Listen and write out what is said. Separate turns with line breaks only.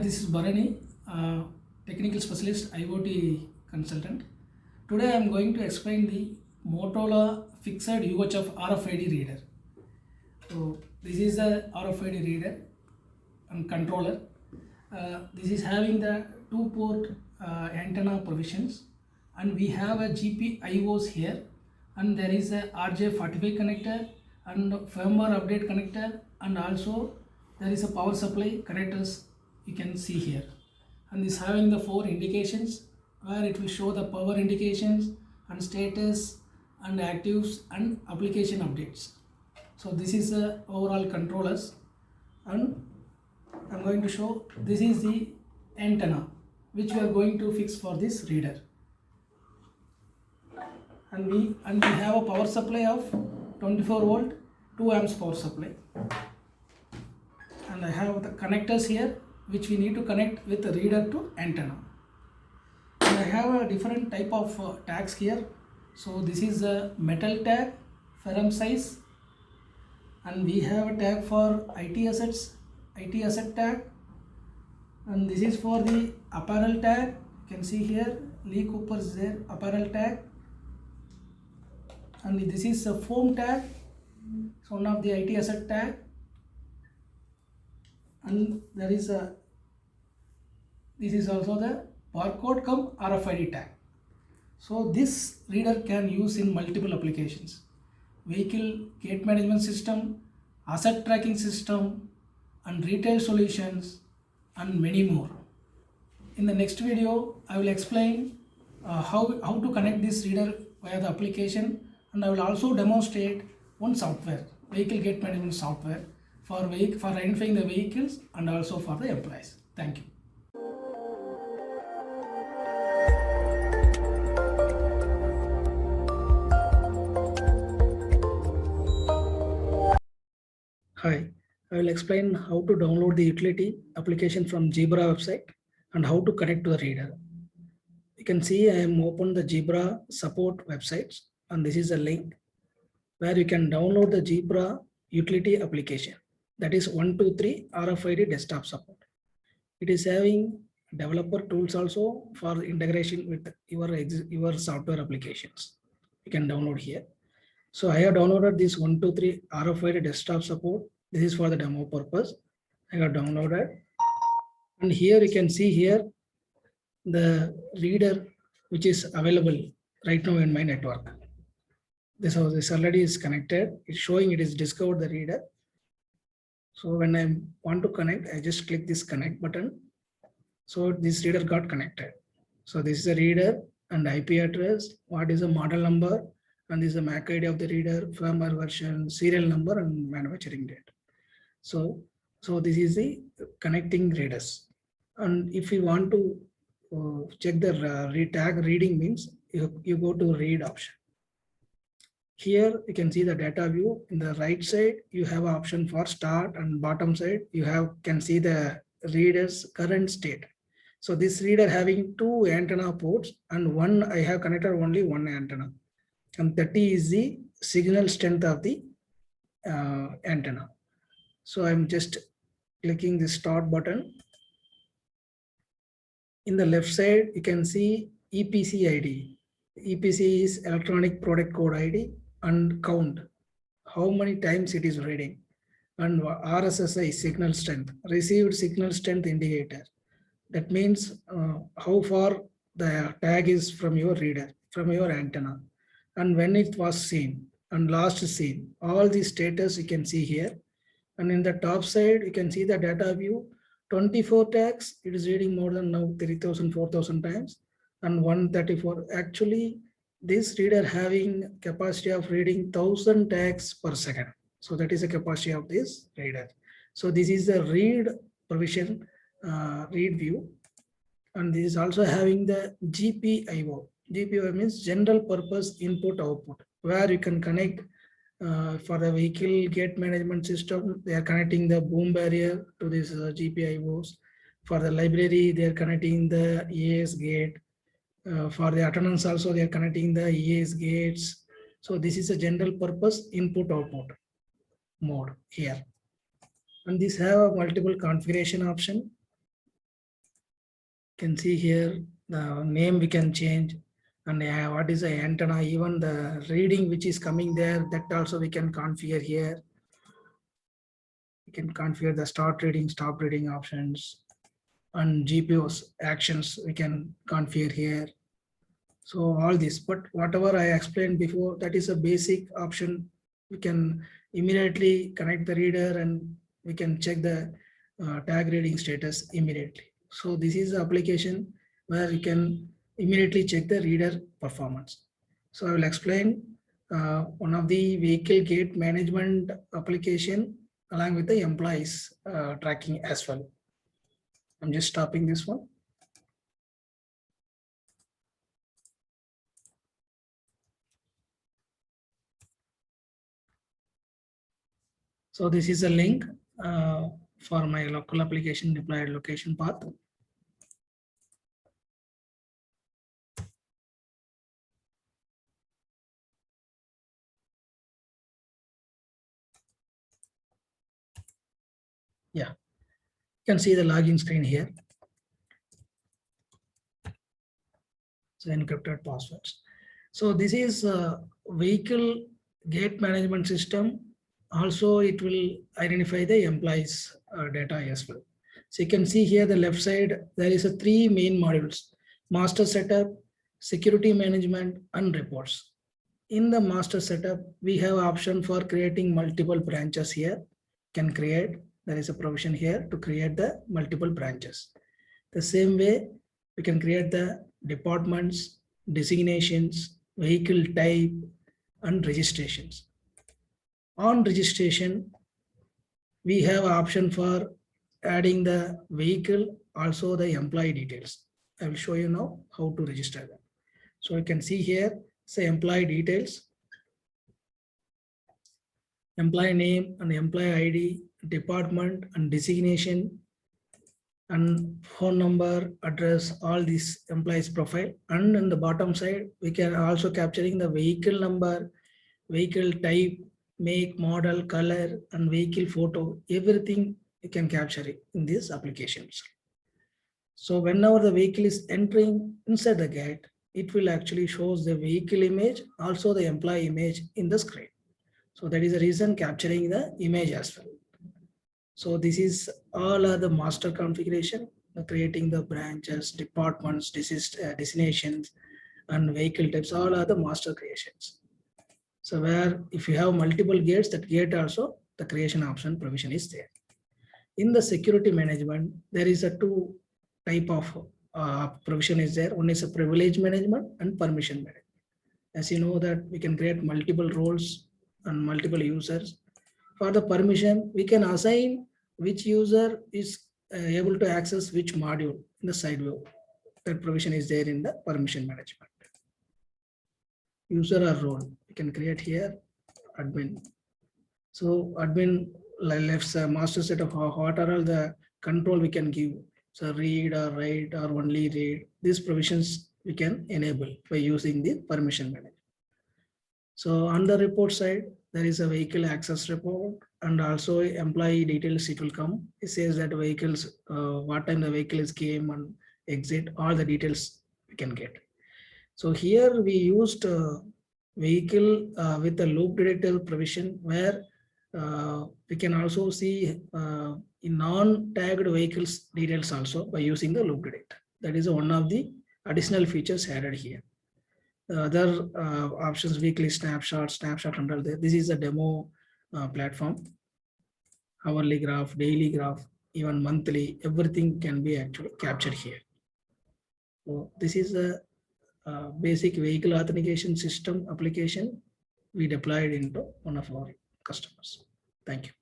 this is Bharani, technical specialist IoT consultant. Today I am going to explain the Motorola fixed UHF RFID reader. So this is a RFID reader and controller. This is having the 2-port antenna provisions, and we have a GPIOs here, and there is a RJ45 connector and firmware update connector, and also there is a power supply connectors you can see here. And this having the 4 indications where it will show the power indications and status and actives and application updates. So this is the overall controllers, and I'm going to show this is the antenna which we are going to fix for this reader. And we have a power supply of 24 volt 2 amps power supply, and I have the connectors here which we need to connect with the reader to antenna. And I have a different type of tags here. So this is a metal tag, ferrum size, and we have a tag for IT asset tag, and this is for the apparel tag. You can see here Lee Cooper is there, apparel tag, and this is a foam tag, it's one of the IT asset tag, and there is this is also the barcode cum RFID tag. So this reader can use in multiple applications: vehicle gate management system, asset tracking system, and retail solutions, and many more. In the next video I will explain how to connect this reader via the application, and I will also demonstrate one software, vehicle gate management software, for identifying the vehicles and also for the employees. Thank you. Hi, I will explain how to download the utility application from Zebra website and how to connect to the reader. You can see I am opened the Zebra support websites, and this is a link where you can download the Zebra utility application, that is 123 RFID desktop support. It is having developer tools also for integration with your software applications. You can download here. So I have downloaded this 123 RFID desktop support. This is for the demo purpose. I have downloaded, and here you can see here the reader which is available right now in my network. This already is connected. It's showing it is discovered the reader. So when I want to connect, I just click this connect button. So this reader got connected. So this is a reader and IP address, what is the model number, and this is the MAC ID of the reader, firmware version, serial number, and manufacturing date. So this is the connecting readers. And if you want to check the tag reading, means you go to read option. Here you can see the data view. In the right side you have an option for start, and bottom side you can see the reader's current state. So this reader having 2 antenna ports, and one I have connected only one antenna, and 30 is the signal strength of the antenna. So I'm just clicking the start button. In the left side you can see EPC ID. EPC is electronic product code ID, and count how many times it is reading, and RSSI signal strength, received signal strength indicator. That means how far the tag is from your reader, from your antenna, and when it was seen and last seen. All the status you can see here. And in the top side you can see the data view. 24 tags, it is reading more than now 3000 4000 times, and 134. Actually this reader having capacity of reading 1000 tags per second. So that is the capacity of this reader. So this is the read provision, read view, and this is also having the GPIO. GPIO means general purpose input output, where you can connect for the vehicle gate management system. They are connecting the boom barrier to this GPIOs. For the library they are connecting the EAS gate. For the attendance also they are connecting the EAS gates. So this is a general purpose input output mode here. And this have a multiple configuration option. can see here the name we can change, and what is the antenna, even the reading which is coming there, that also we can configure here. We can configure the start reading, stop reading options, and GPO's actions we can configure here. So all this, but whatever I explained before, that is a basic option. We can immediately connect the reader and we can check the tag reading status immediately. So this is the application where you can immediately check the reader performance. So I will explain one of the vehicle gate management application along with the employees tracking as well. I'm just stopping this one. So this is a link for my local application deployed location path. Yeah, you can see the login screen here. So encrypted passwords. So this is a vehicle gate management system. Also, it will identify the employees data as well. So you can see here the left side, there is a 3 main modules: master setup, security management, and reports. In the master setup, we have option for creating multiple branches here. Can create, there is a provision here to create the multiple branches. The same way, we can create the departments, designations, vehicle type, and registrations. On registration, we have option for adding the vehicle, also the employee details. I will show you now how to register them. So you can see here, say employee details, employee name and employee ID, department and designation, and phone number, address, all these employees profile. And on the bottom side, we can also capturing the vehicle number, vehicle type, make, model, color, and vehicle photo. Everything you can capture it in these applications. So whenever the vehicle is entering inside the gate, it will actually shows the vehicle image, also the employee image in the screen. So that is the reason capturing the image as well. So this is all are the master configuration, creating the branches, departments, destinations, and vehicle types, all are the master creations. So where if you have multiple gates, that gate also the creation option provision is there. In the security management, there is a 2 type of provision is there. One is a privilege management and permission management. As you know that we can create multiple roles and multiple users. For the permission, we can assign which user is able to access which module in the side view. That provision is there in the permission management. User or role, we can create here admin. So admin left a master set of what are all the control we can give. So read or write or only read. These provisions we can enable by using the permission manager. So on the report side, there is a vehicle access report and also employee details. It will come. It says that vehicles, what time the vehicle is came and exit, all the details we can get. So here we used vehicle with the loop detector provision where we can also see in non-tagged vehicles details also by using the loop detector. That is one of the additional features added here. The other options, weekly snapshot under there. This is a demo platform. Hourly graph, daily graph, even monthly, everything can be actually captured here. So this is a basic vehicle authentication system application we deployed into one of our customers. Thank you.